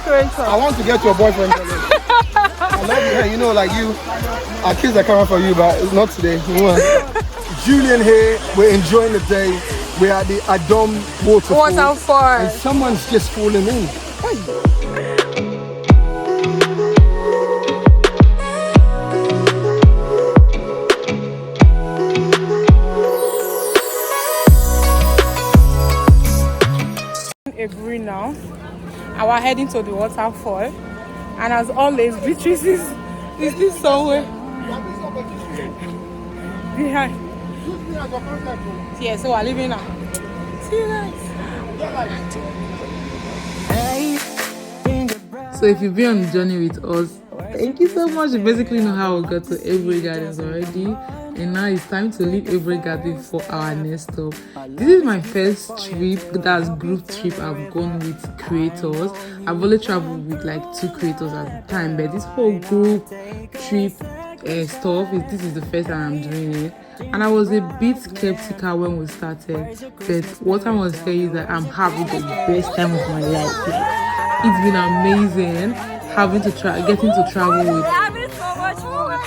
creators. I want to get your boyfriend. I love you. Hey, you know, like you, I kiss the camera for you, but it's not today. Julian here. We're enjoying the day. We're at the Adom Waterfall. And someone's just fallen in. Hey. Aburi now, and we're heading to the waterfall, and as always Beatrice is this somewhere behind. Yeah, so we're leaving now. See you guys. So if you've been on the journey with us, thank you so much. You basically know how we got to Aburi Gardens already, and now it's time to leave Aburi Gardens for our next stop. This is my first trip, that's group trip I've gone with creators. I've only traveled with like 2 creators at the time, but this whole group trip stuff, this is the first time I'm doing it. And I was a bit skeptical when we started, but what I want to say is that I'm having the best time of my life. Like, it's been amazing getting to travel with. Having so much fun.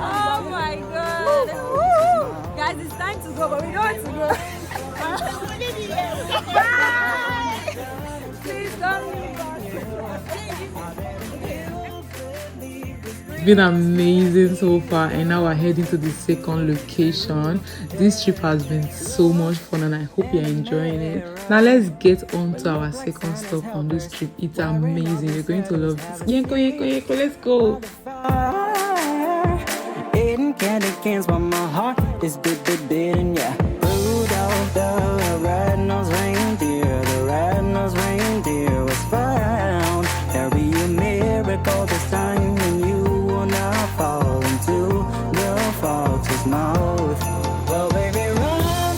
Oh my god. Guys, it's time to go, but we don't want to go. Bye. Please don't leave us. It's been amazing so far, and now we're heading to the second location. This trip has been so much fun, and I hope you're enjoying it. Now let's get on to our second stop on this trip. It's amazing. You're going to love this. Yenko, let's go. Eating candy canes while my heart is beating, yeah. Rudolph the red-nosed reindeer, the red-nosed reindeer was found. There'll be a miracle this time, and you will not fall into the fox's mouth. Well, baby, run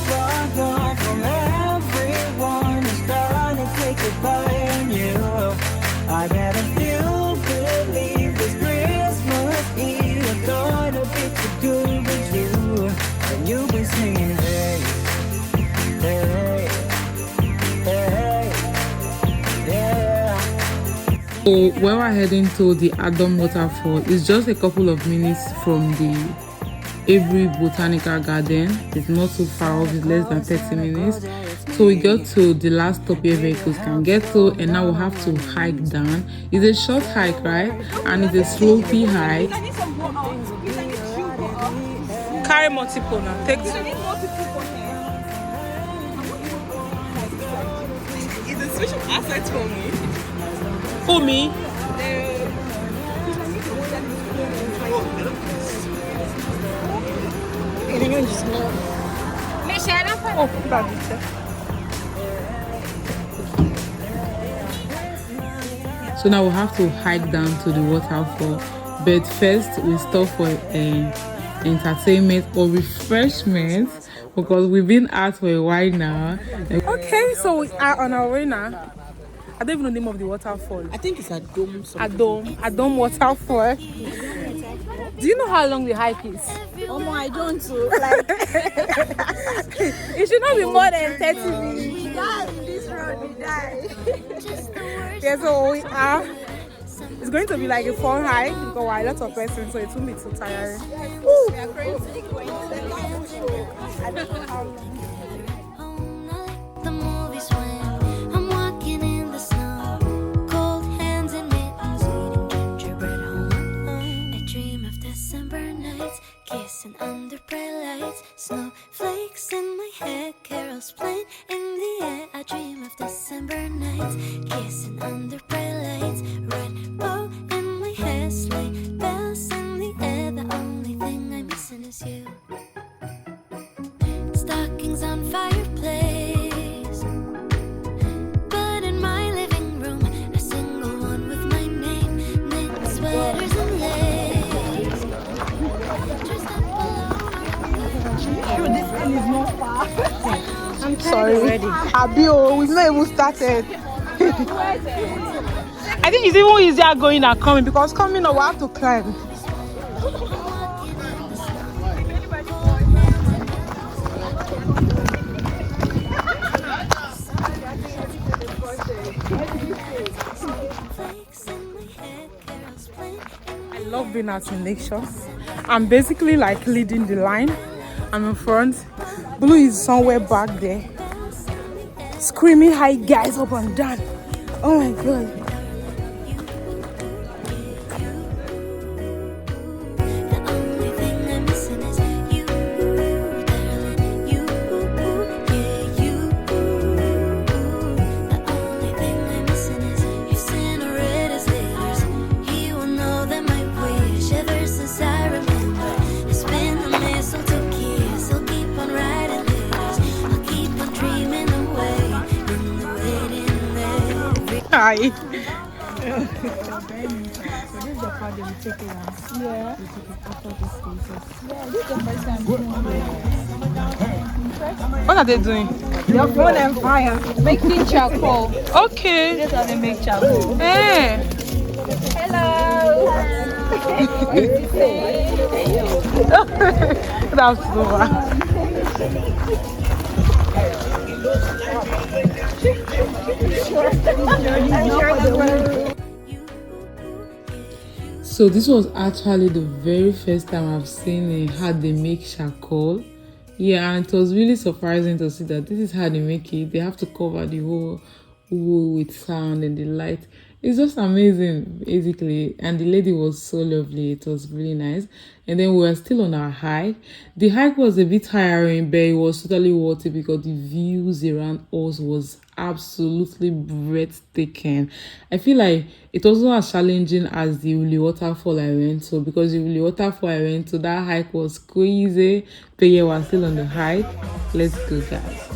from everyone who's trying to take it by you. I bet if you believe this Christmas Eve is going to be too good with you, and you'll be singing, hey, hey, hey, yeah. So when we're heading to the Adom Waterfall, it's just a couple of minutes from the Aburi Botanical Garden. It's not too far off, it's less than 30 minutes. So we got to the last stop here vehicles can get to, and now we'll have to hike down. It's a short hike, right? And it's a slopey hike. Carry multiple now. Take two. It's a special asset for me. For me? So now we'll have to hike down to the waterfall, but first we stop for entertainment or refreshment because we've been out for a while now. Okay, so we are on our way now. I don't even know the name of the waterfall. I think it's Adom Waterfall. Do you know how long the hike is? Oh no, I don't too. Like, It should not be more than 30 minutes. we die in this road, we die. Yeah, so we are. It's going to be like a fun hike because we're a lot of persons, so it won't be too tiring. Woo. We are currently going to the lion show. I don't know how long. The movies when I'm walking in the snow, cold hands and mittens, eating gingerbread home. I dream of December nights, kissing under bright lights, snowflakes in my hair, carols playing in the air. I dream of December nights, kissing under bright lights, red bow in my hair, sleigh bells in the air. The only thing I'm missing is you. Stockings on fireplace, but in my living room, a single one with my name, knit sweaters and lace. This one is not far. I'm sorry already. Abio, we've not even started. I think it's even easier going than coming because coming up we have to climb. I love being out in nature. I'm basically like leading the line. I'm in front. Blue is somewhere back there, screaming hi guys up and down. Oh my god. Hi. What are they doing? Your phone and fire. Making charcoal. Okay. That's how they make charcoal. Hey. Hello. Good afternoon. So this was actually the very first time I've seen how they make charcoal. Yeah, and it was really surprising to see that this is how they make it. They have to cover the whole wool with sand and the light. It's just amazing, basically. And the lady was so lovely. It was really nice. And then we were still on our hike. The hike was a bit tiring, but it was totally worth it because the views around us was absolutely breathtaking. I feel like it wasn't as challenging as the Uli Waterfall I went to, because the Uli Waterfall I went to, that hike was crazy. But yeah, we're still on the hike. Let's go, guys.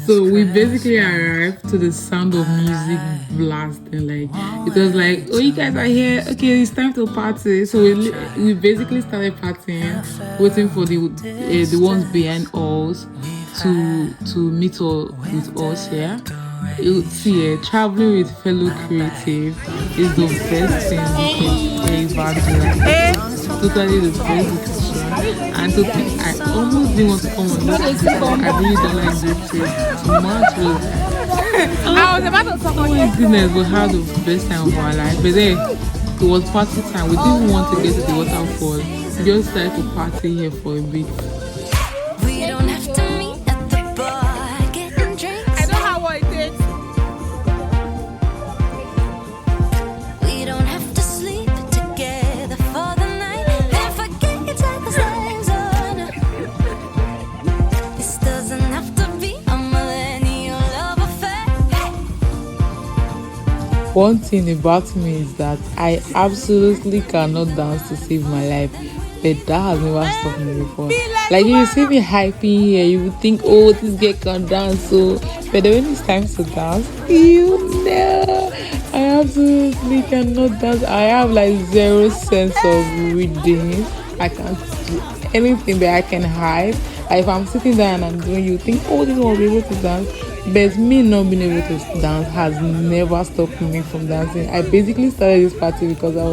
So we basically arrived to the sound of music blasting. Like, it was like, oh, you guys are here, okay, it's time to party. So we basically started partying, waiting for the ones behind us to meet with us here. You see, traveling with fellow creative is the best thing you can ever do. Totally the best decision. And to think, I almost didn't want to come on this because I really don't like this trip too much. I was about to talk about my goodness, we had the best time of our life. But then it was party time. We didn't want to get to the waterfall. We just started to party here for a bit. We don't have to meet at the bar, getting drinks. I know how it is. We don't have to sleep together for the night. Then forget your time zone. This doesn't have to be a millennial love affair. One thing about me is that I absolutely cannot dance to save my life, but that has never stopped me before. Like, if you see me hyping here, you would think, oh, this girl can dance. So, but when it's time to dance, you know, I absolutely cannot dance. I have like zero sense of reading. I can't do anything, but I can hide. Like, if I'm sitting there and I'm doing, you think, oh, this one will be able to dance. But me not being able to dance has never stopped me from dancing. I basically started this party because I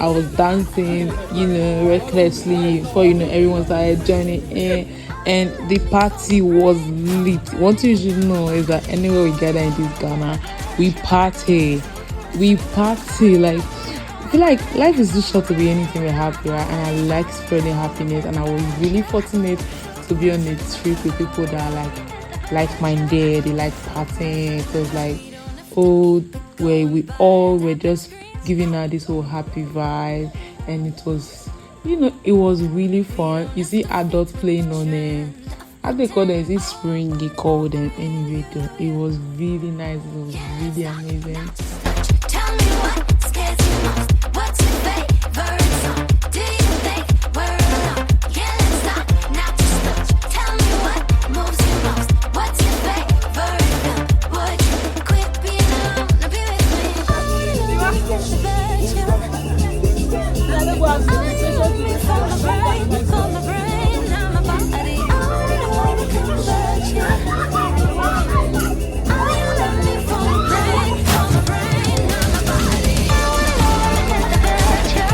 was dancing, you know, recklessly before, you know, everyone started joining in, and the party was lit. One thing you should know is that anywhere we gather in this Ghana, we party. Like, I feel like life is too short to be anything we're happy, right? And I like spreading happiness, and I was really fortunate to be on a trip with people that are like-minded. They like partying. It was like, oh, where we all were just giving her this whole happy vibe, and it was, you know, it was really fun. You see adults playing on how they call them, is it spring they call them anyway though. It was really nice. It was really amazing. Tell me what scares you most. What's your favorite song? Do you think we're alone? Yeah, let's stop, not just touch. Tell me what moves you most. What's your favorite film? Would you quit being alone and be with me? I wanna get the version. I love me from the brain, now my body. I wanna get the version. I love me from the brain, now my body. I wanna get the version.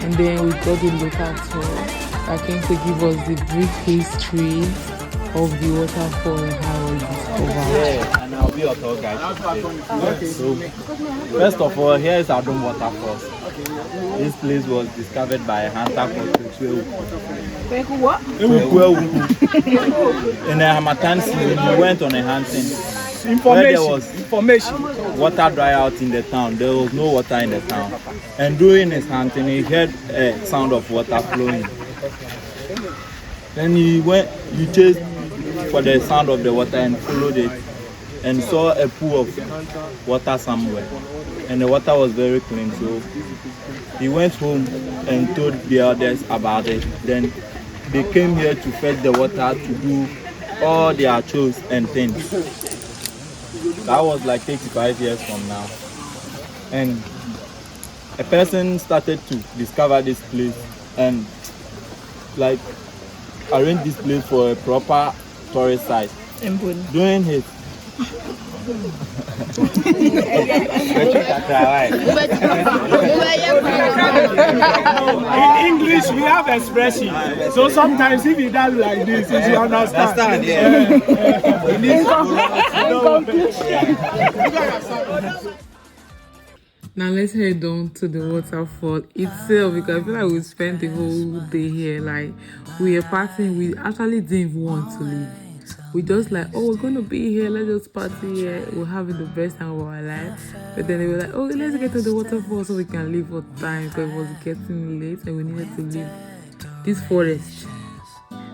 And then we got the local tour that came to give us the brief history of the waterfall and how it was discovered. Yeah, and I'll be your tour guide today. So, first of all, here is Adom Waterfall. This place was discovered by a hunter called in the Hamatan season, he went on a hunting. Where there was water dry out in the town, there was no water in the town. And during his hunting, he heard a sound of water flowing. Then he chased for the sound of the water and followed it and saw a pool of water somewhere. And the water was very clean, so he went home and told the others about it. Then they came here to fetch the water to do all their chores and things. That was like 35 years from now. And a person started to discover this place and like arrange this place for a proper tourist site. Doing it. In English, we have expression. So sometimes if you done like this, you understand. Now let's head down to the waterfall itself because I feel like we spent the whole day here. Like we were partying, we actually didn't even want to leave. We just like, oh, we're gonna be here, let's just party here, we're having the best time of our life. But then they were like, oh, let's get to the waterfall so we can leave for time because it was getting late and we needed to leave this forest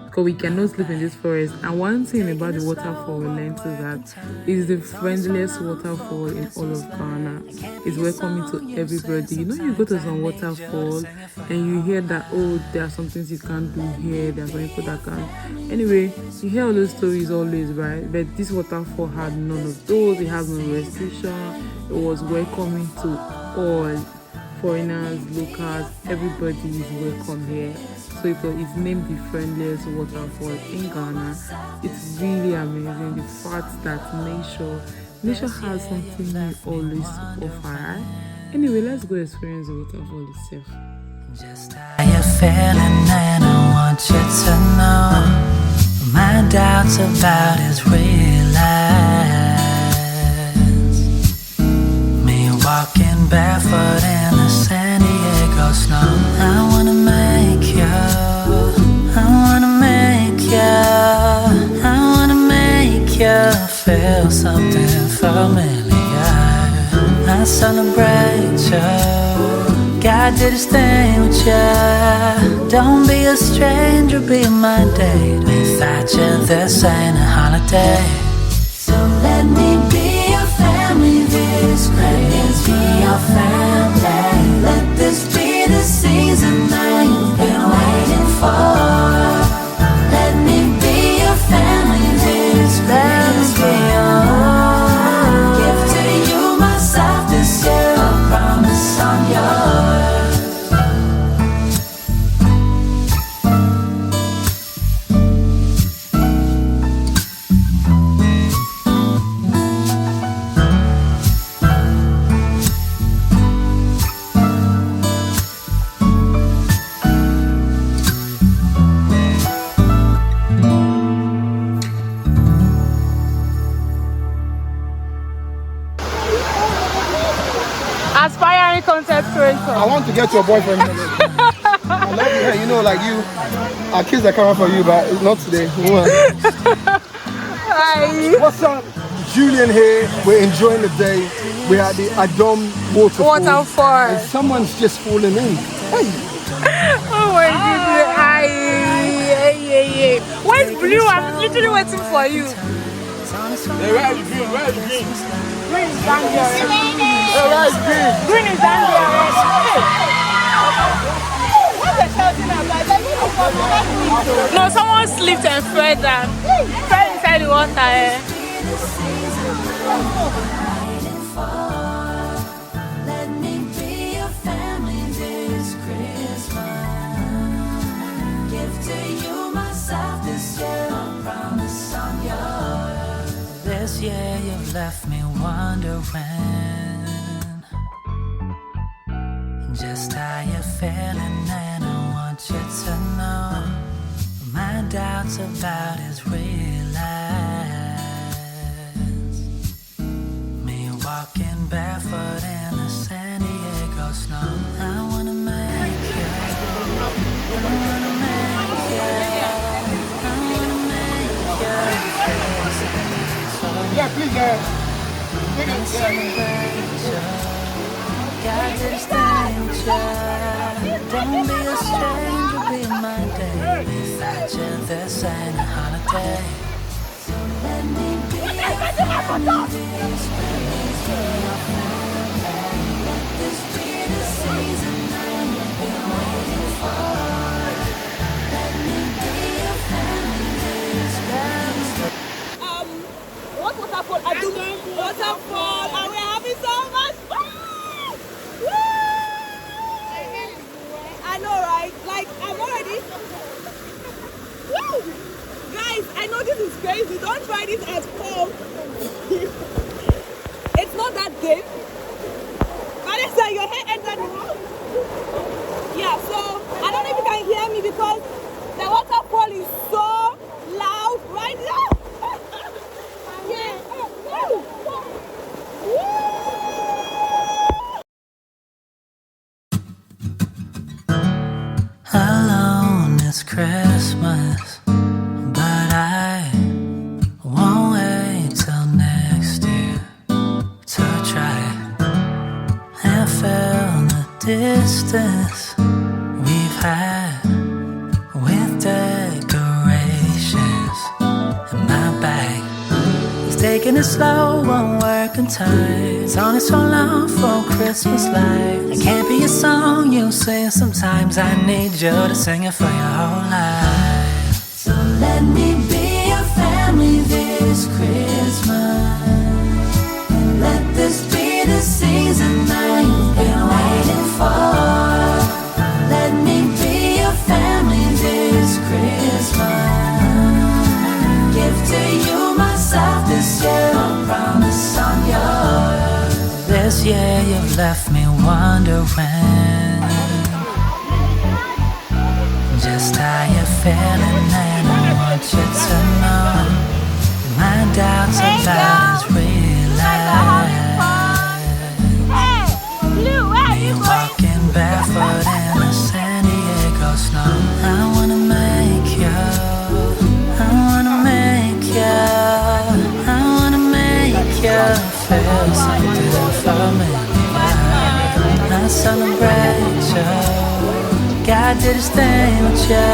because we cannot sleep in this forest. And one thing about the waterfall we learned is that it's the friendliest waterfall in all of Ghana. It's welcoming to everybody. You know, you go to some waterfall and you hear that, oh, there are some things you can't do here, there are some people that can't. Anyway, you hear all those stories always, right? But this waterfall had none of those. It has no restriction. It was welcoming to all foreigners, locals, everybody is welcome here. So it's named the friendliest waterfall in Ghana. It's really amazing, the fact that nature has something new always to offer, right? Anyway, let's go experience the waterfall itself. Just how you feeling and I want you to know my doubts about is realized. Me walking barefoot in the San Diego snow. I wanna make you, I wanna make you, I wanna make you feel something familiar. I celebrate you, God did his thing with you. Don't be a stranger, be my date. Without you, this ain't a holiday. So let me be your family this Christmas. Be your family. Let this be the season that you've been waiting for. Let me be your family this Christmas. Be your gift to you, myself this year. I promise I'm yours. Aspiring content creator. I want to get your boyfriend. I love you. Hey, you know, like you, our kids are coming for you, but not today. Hi. What's up? Julian here. We're enjoying the day. We're at the Adom Waterfall. And someone's just fallen in. Hey. Oh my goodness. Hi. Hey. Where's Blue? I'm literally waiting for you. Where is green? Green is down there. Where is green? Green is down there. What are you shouting about? No, someone slipped and fell down. Fell inside the water. Let me be your family this Christmas. Give to you myself this year. I promise I'm yours. This year you've left me wondering just how you're feeling, and I want you to know my doubts about is realized. Me walking barefoot in the San Diego snow. I wanna make you, I wanna make you, I wanna make you. Yeah, please, God is staying with you. Don't be a stranger, be my day. Imagine this ain't a holiday. Let me be let this be the season I've been waiting for. Let me be your family this Christmas. What waterfall? Adom Waterfall, and we're having so much fun! Woo! I know, right? Like, I'm already... Woo! Guys, I know this is crazy. Don't try this at home. It's not that game. Vanessa, your hair entered the house. Yeah, so I don't know if you can hear me because the waterfall is so loud right now. Yeah. Woo! Alone it's Christmas, but I won't wait till next year to try and fill the distance we've had with decorations in my bag. It's taking it slow, won't work on time. It's only so long for Christmas lights. It can't be a song you sing sometimes. I need you to sing it for your whole life. So let me be your family this Christmas. Let this be the season that you've been waiting for. Let me be your family this Christmas. Give to you myself this year, I promise I'm yours. This year you've left me wondering just how you're feeling, and I want you to know my doubts about is realized. Me walking barefoot in the San Diego snow. I wanna make you, I wanna make you, I wanna make you feel something for me. I celebrate you. God did his thing with you.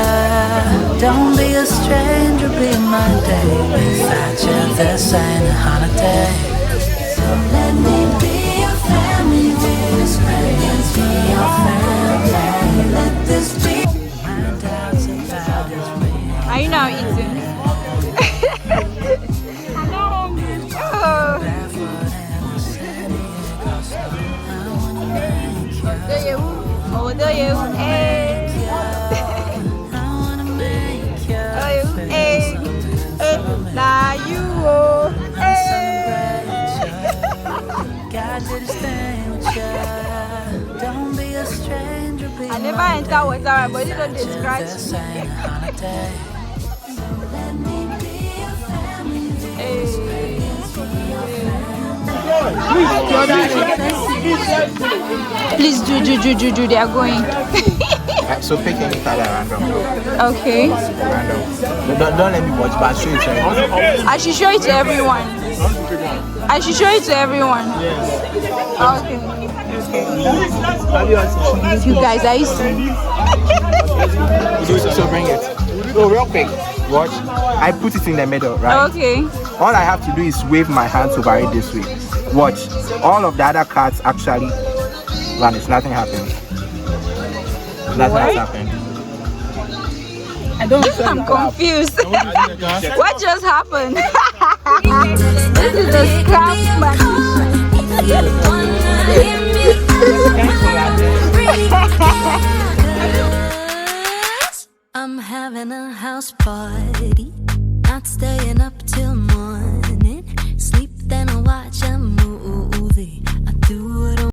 Don't be a stranger, be my day. Without you, this ain't a holiday. So let me be your family this Christmas. Be your family. Let this be. My doubts about is real. Are you now eating? I'm not hungry. Oh, do you? Hey. Nah, you. God did his thing with you. Don't be a stranger. Be I never enter water, but you don't scratch. Please do, they are going. So pick any color random. Okay. Random. Don't let me watch, but show it to everyone. I should show it to everyone. I should show it to everyone. Okay. You guys, are you seeing? So bring it. So real quick, watch. I put it in the middle, right? Okay. All I have to do is wave my hands over it this way. Watch. All of the other cards actually vanish. Nothing happened. Nothing has happened. I'm confused. What just happened? This is a scrap I'm having a house party, not staying up till morning. Sleep, then I watch a movie. I do it